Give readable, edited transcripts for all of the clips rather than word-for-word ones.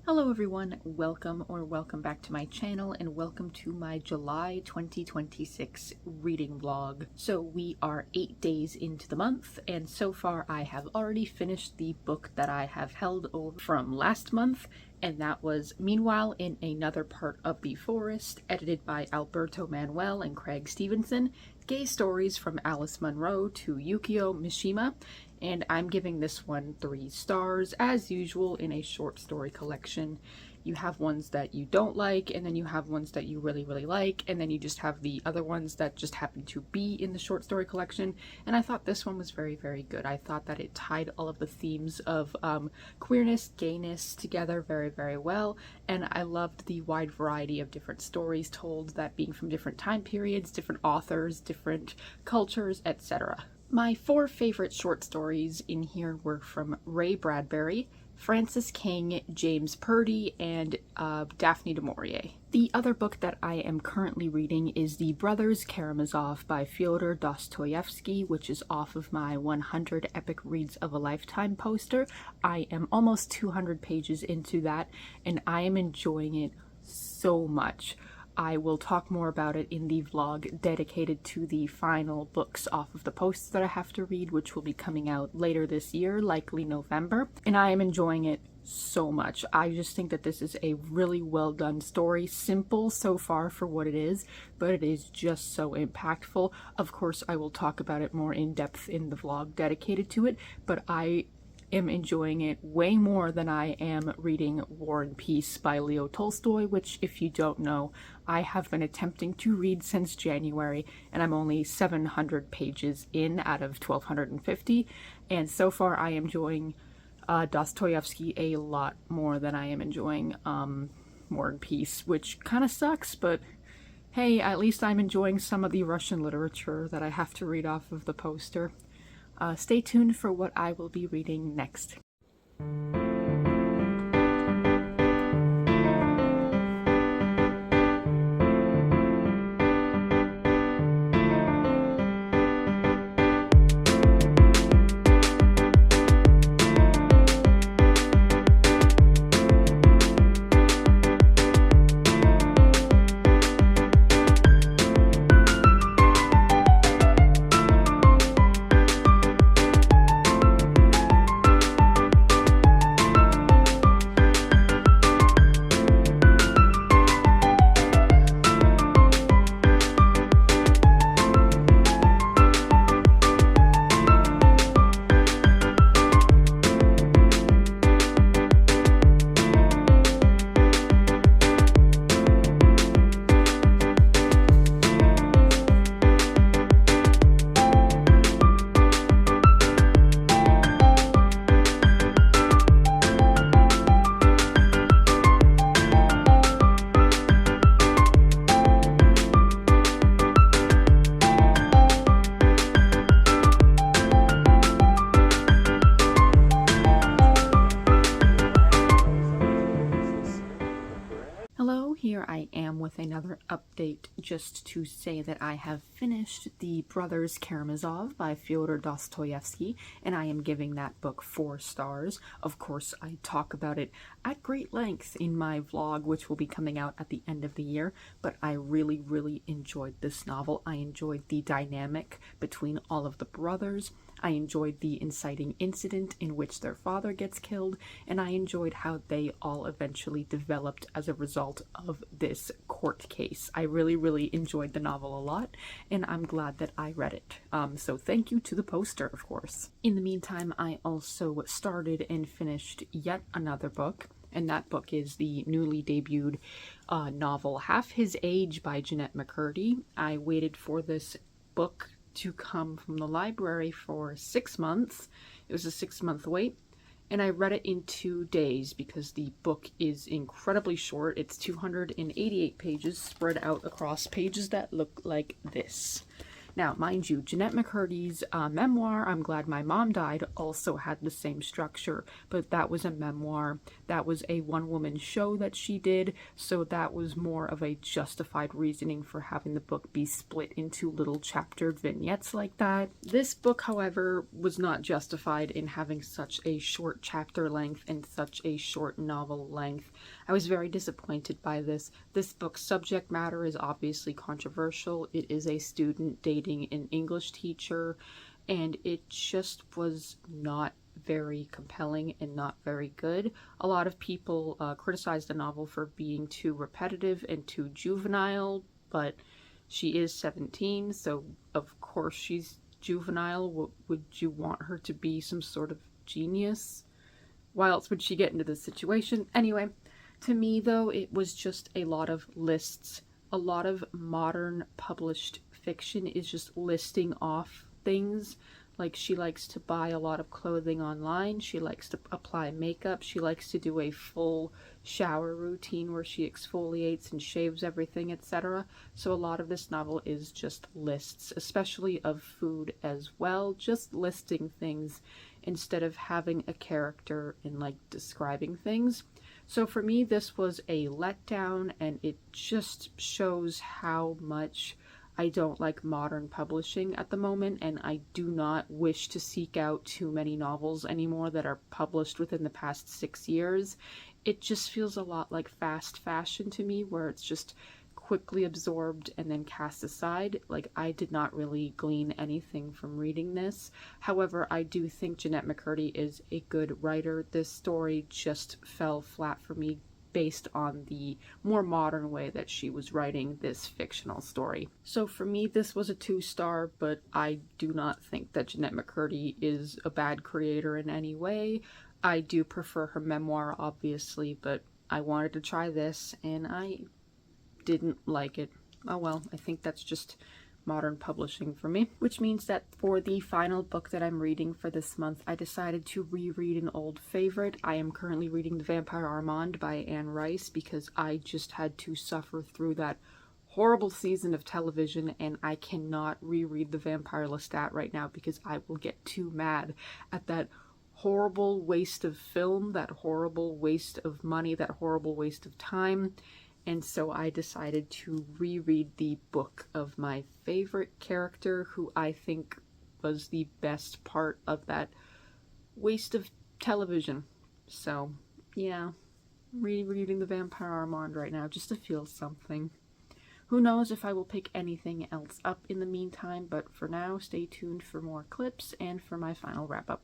Hello everyone, welcome back to my channel and welcome to my July 2026 reading vlog. So we are 8 days into the month and so far I have already finished the book that I have held over from last month, and that was Meanwhile in Another Part of the Forest, edited by Alberto Manguel and Craig Stephenson. Gay stories from Alice Munro to Yukio Mishima, and I'm giving this one 3 stars as usual in a short story collection. You have ones that you don't like, and then you have ones that you really like, and then you just have the other ones that just happen to be in the short story collection. And I thought this one was very good. I thought that it tied all of the themes of queerness, gayness together very well, and I loved the wide variety of different stories told, that being from different time periods, different authors, different cultures, etc. My 4 favorite short stories in here were from Ray Bradbury, Francis King, James Purdy, and Daphne du Maurier. The other book that I am currently reading is The Brothers Karamazov by Fyodor Dostoevsky, which is off of my 100 Epic Reads of a Lifetime poster. I am almost 200 pages into that, and I am enjoying it so much. I will talk more about it in the vlog dedicated to the final books off of the posts that I have to read, which will be coming out later this year, likely November. And I am enjoying it so much. I just think that this is a really well done story. Simple so far for what it is, but it is just so impactful. Of course, I will talk about it more in depth in the vlog dedicated to it, but I am enjoying it way more than I am reading War and Peace by Leo Tolstoy, which, if you don't know, I have been attempting to read since January, and I'm only 700 pages in out of 1250, and so far I am enjoying Dostoevsky a lot more than I am enjoying War and Peace, which kind of sucks, but hey, at least I'm enjoying some of the Russian literature that I have to read off of the poster. Stay tuned for what I will be reading next. Here I am with another update, just to say that I have finished The Brothers Karamazov by Fyodor Dostoevsky, and I am giving that book 4 stars. Of course, I talk about it at great length in my vlog, which will be coming out at the end of the year, but I really enjoyed this novel. I enjoyed the dynamic between all of the brothers. I enjoyed the inciting incident in which their father gets killed, and I enjoyed how they all eventually developed as a result of this court case. I really enjoyed the novel a lot, and I'm glad that I read it. So thank you to the poster, of course. In the meantime, I also started and finished yet another book, and that book is the newly debuted novel Half His Age by Jeannette McCurdy. I waited for this book to come from the library for 6 months. It was a 6-month wait, and I read it in 2 days because the book is incredibly short. It's 288 pages spread out across pages that look like this. Now, mind you, Jeannette McCurdy's memoir, I'm Glad My Mom Died, also had the same structure, but that was a memoir. That was a one-woman show that she did, so that was more of a justified reasoning for having the book be split into little chaptered vignettes like that. This book, however, was not justified in having such a short chapter length and such a short novel length. I was very disappointed by this. This book's subject matter is obviously controversial. It is a student dating an English teacher, and it just was not very compelling and not very good. A lot of people criticized the novel for being too repetitive and too juvenile, but she is 17, so of course she's juvenile. Would you want her to be some sort of genius? Why else would she get into this situation? Anyway, to me though, it was just a lot of lists. A lot of modern published fiction is just listing off things. Like, she likes to buy a lot of clothing online, she likes to apply makeup, she likes to do a full shower routine where she exfoliates and shaves everything, etc. So a lot of this novel is just lists, especially of food as well, just listing things instead of having a character and like describing things. So for me, this was a letdown, and it just shows how much I don't like modern publishing at the moment, and I do not wish to seek out too many novels anymore that are published within the past 6 years. It just feels a lot like fast fashion to me, where it's just quickly absorbed and then cast aside. Like, I did not really glean anything from reading this. However, I do think Jeannette McCurdy is a good writer. This story just fell flat for me based on the more modern way that she was writing this fictional story. So for me, this was a 2-star, but I do not think that Jeannette McCurdy is a bad creator in any way. I do prefer her memoir, obviously, but I wanted to try this, and I didn't like it. Oh well, I think that's just modern publishing for me. Which means that for the final book that I'm reading for this month, I decided to reread an old favorite. I am currently reading The Vampire Armand by Anne Rice because I just had to suffer through that horrible season of television, and I cannot reread The Vampire Lestat right now because I will get too mad at that horrible waste of film, that horrible waste of money, that horrible waste of time. And so I decided to reread the book of my favorite character, who I think was the best part of that waste of television. So yeah, rereading The Vampire Armand right now just to feel something. Who knows if I will pick anything else up in the meantime, but for now, stay tuned for more clips and for my final wrap-up.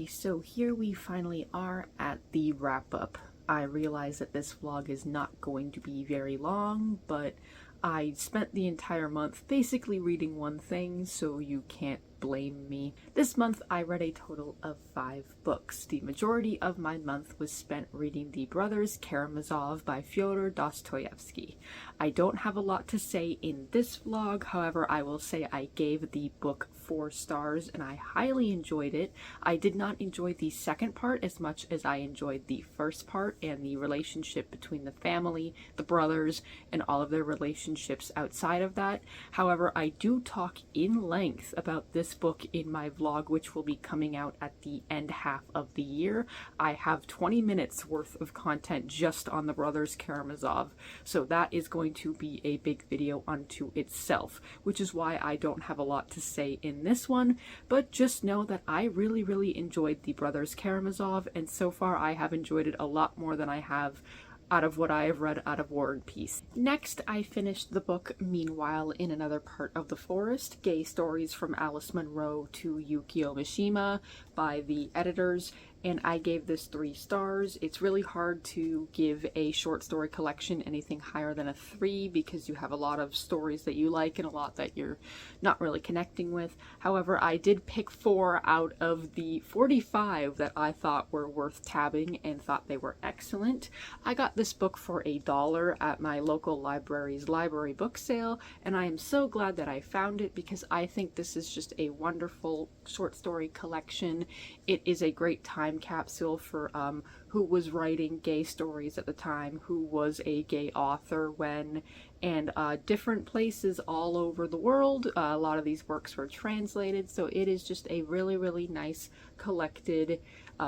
So here we finally are at the wrap-up. I realize that this vlog is not going to be very long, but I spent the entire month basically reading one thing, so you can't blame me. This month I read a total of 5 books. The majority of my month was spent reading The Brothers Karamazov by Fyodor Dostoevsky. I don't have a lot to say in this vlog, however I will say I gave the book 4 stars and I highly enjoyed it. I did not enjoy the second part as much as I enjoyed the first part and the relationship between the family, the brothers, and all of their relationships outside of that. However, I do talk in length about this book in my vlog, which will be coming out at the end half of the year. I have 20 minutes worth of content just on The Brothers Karamazov, so that is going to be a big video unto itself, which is why I don't have a lot to say in this one, but just know that I really enjoyed The Brothers Karamazov, and so far I have enjoyed it a lot more than I have out of what I have read out of War and Peace. Next, I finished the book Meanwhile in Another Part of the Forest, Gay Stories from Alice Munro to Yukio Mishima by the editors, and I gave this 3 stars. It's really hard to give a short story collection anything higher than a 3 because you have a lot of stories that you like and a lot that you're not really connecting with. However, I did pick 4 out of the 45 that I thought were worth tabbing and thought they were excellent. I got this book for $1 at my local library's library book sale, and I am so glad that I found it because I think this is just a wonderful short story collection. It is a great time capsule for who was writing gay stories at the time, who was a gay author when, and different places all over the world. A lot of these works were translated, so it is just a really, really nice collected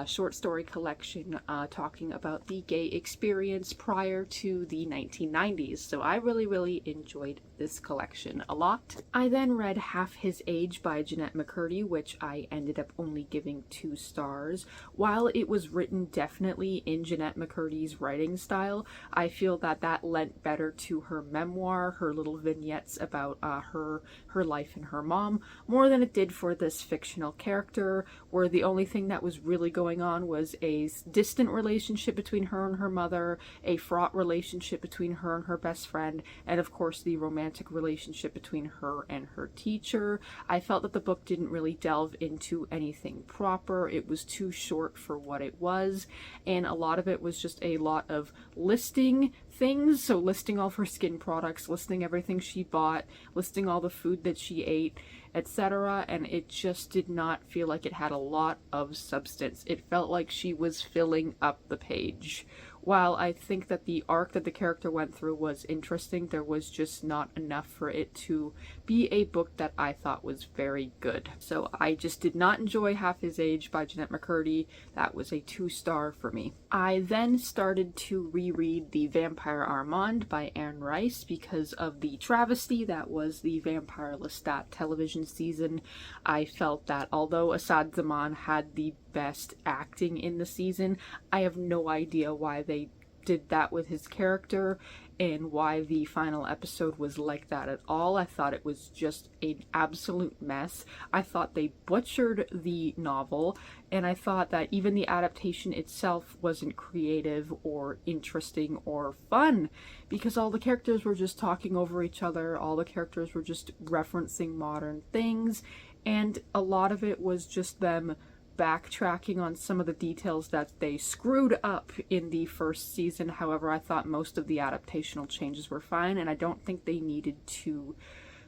short story collection talking about the gay experience prior to the 1990s. So I really, really enjoyed this collection a lot. I then read Half His Age by Jeannette McCurdy, which I ended up only giving 2 stars. While it was written definitely in Jeannette McCurdy's writing style, I feel that that lent better to her memoir, her little vignettes about her life and her mom, more than it did for this fictional character, where the only thing that was really going on was a distant relationship between her and her mother, a fraught relationship between her and her best friend, and of course the romantic relationship between her and her teacher. I felt that the book didn't really delve into anything proper. It was too short for what it was, and a lot of it was just a lot of listing things, so listing all of her skin products, listing everything she bought, listing all the food that she ate, etc., and it just did not feel like it had a lot of substance. It felt like she was filling up the page. While I think that the arc that the character went through was interesting, there was just not enough for it to be a book that I thought was very good. So I just did not enjoy Half His Age by Jeannette McCurdy. That was a 2-star for me. I then started to reread The Vampire Armand by Anne Rice because of the travesty that was the Vampire Lestat television season. I felt that although Asad Zaman had the best acting in the season, I have no idea why they did that with his character and why the final episode was like that at all. I thought it was just an absolute mess. I thought they butchered the novel, and I thought that even the adaptation itself wasn't creative or interesting or fun because all the characters were just talking over each other, all the characters were just referencing modern things, and a lot of it was just them backtracking on some of the details that they screwed up in the first season. However, I thought most of the adaptational changes were fine, and I don't think they needed to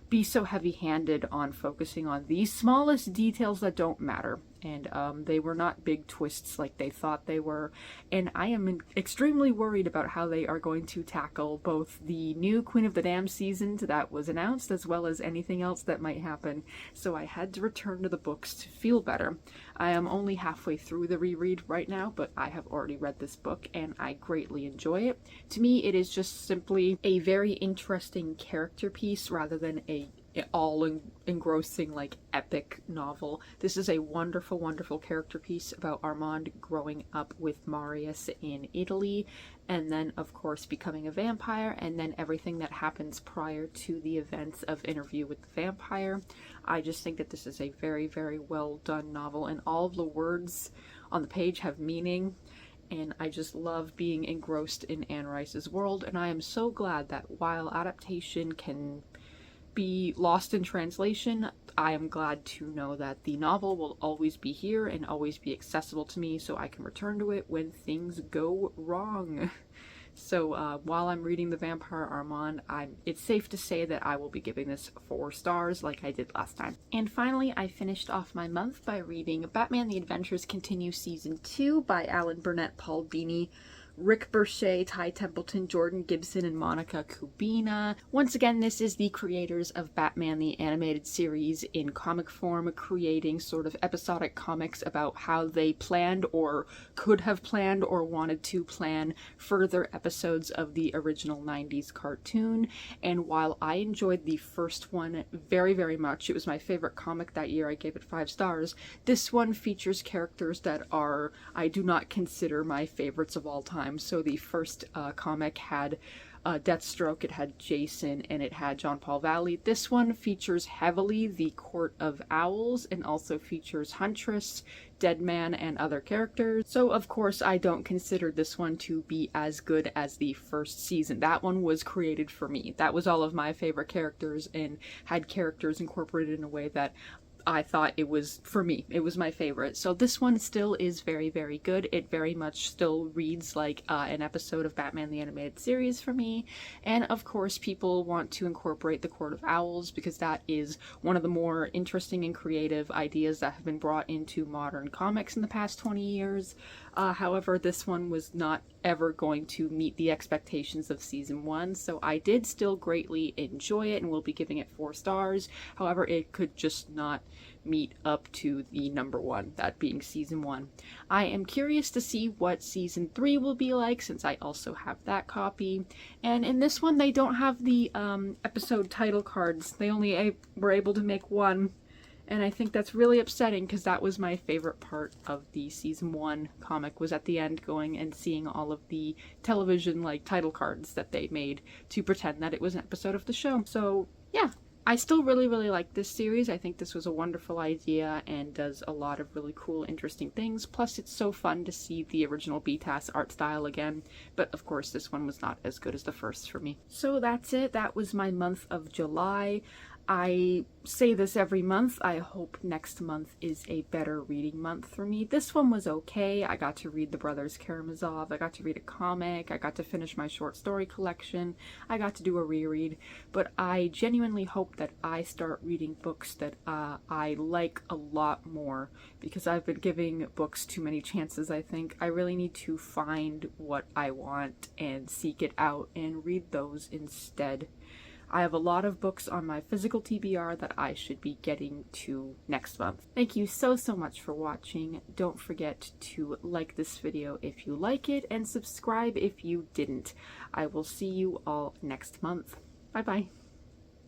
be so heavy-handed on focusing on the smallest details that don't matter. And they were not big twists like they thought they were. And I am extremely worried about how they are going to tackle both the new Queen of the Damned season that was announced, as well as anything else that might happen. So I had to return to the books to feel better. I am only halfway through the reread right now, but I have already read this book and I greatly enjoy it. To me, it is just simply a very interesting character piece rather than a all-engrossing, like, epic novel. This is a wonderful, wonderful character piece about Armand growing up with Marius in Italy, and then, of course, becoming a vampire, and then everything that happens prior to the events of Interview with the Vampire. I just think that this is a very, very well done novel, and all of the words on the page have meaning. And I just love being engrossed in Anne Rice's world, and I am so glad that while adaptation can be lost in translation, I am glad to know that the novel will always be here and always be accessible to me so I can return to it when things go wrong. So while I'm reading The Vampire Armand, it's safe to say that I will be giving this 4 stars like I did last time. And finally, I finished off my month by reading Batman The Adventures Continue Season 2 by Alan Burnett, Paul Dini, Rick Berchet, Ty Templeton, Jordan Gibson, and Monica Kubina. Once again, this is the creators of Batman the Animated Series in comic form, creating sort of episodic comics about how they planned or could have planned or wanted to plan further episodes of the original 90s cartoon. And while I enjoyed the first one very, very much, it was my favorite comic that year, I gave it 5 stars, this one features characters that I do not consider my favorites of all time. time. So the first comic had Deathstroke, it had Jason, and it had John Paul Valley. This one features heavily the Court of Owls and also features Huntress, Deadman, and other characters. So of course I don't consider this one to be as good as the first season. That one was created for me. That was all of my favorite characters and had characters incorporated in a way that I thought it was, for me, it was my favorite. So this one still is very, very good. It very much still reads like an episode of Batman the Animated Series for me. And of course, people want to incorporate the Court of Owls because that is one of the more interesting and creative ideas that have been brought into modern comics in the past 20 years. However, this one was not ever going to meet the expectations of season 1, so I did still greatly enjoy it and will be giving it 4 stars. However, it could just not meet up to the number 1, that being season 1. I am curious to see what season 3 will be like, since I also have that copy. And in this one, they don't have the episode title cards. They only were able to make 1. And I think that's really upsetting because that was my favorite part of the season 1 comic, was at the end going and seeing all of the television like title cards that they made to pretend that it was an episode of the show. So yeah, I still really like this series. I think this was a wonderful idea and does a lot of really cool, interesting things. Plus it's so fun to see the original BTAS art style again. But of course this one was not as good as the first for me. So that's it. That was my month of July. I say this every month. I hope next month is a better reading month for me. This one was okay. I got to read the Brothers Karamazov. I got to read a comic. I got to finish my short story collection. I got to do a reread. But I genuinely hope that I start reading books that I like a lot more, because I've been giving books too many chances, I think. I really need to find what I want and seek it out and read those instead. I have a lot of books on my physical TBR that I should be getting to next month. Thank you so much for watching. Don't forget to like this video if you like it and subscribe if you didn't. I will see you all next month. Bye bye.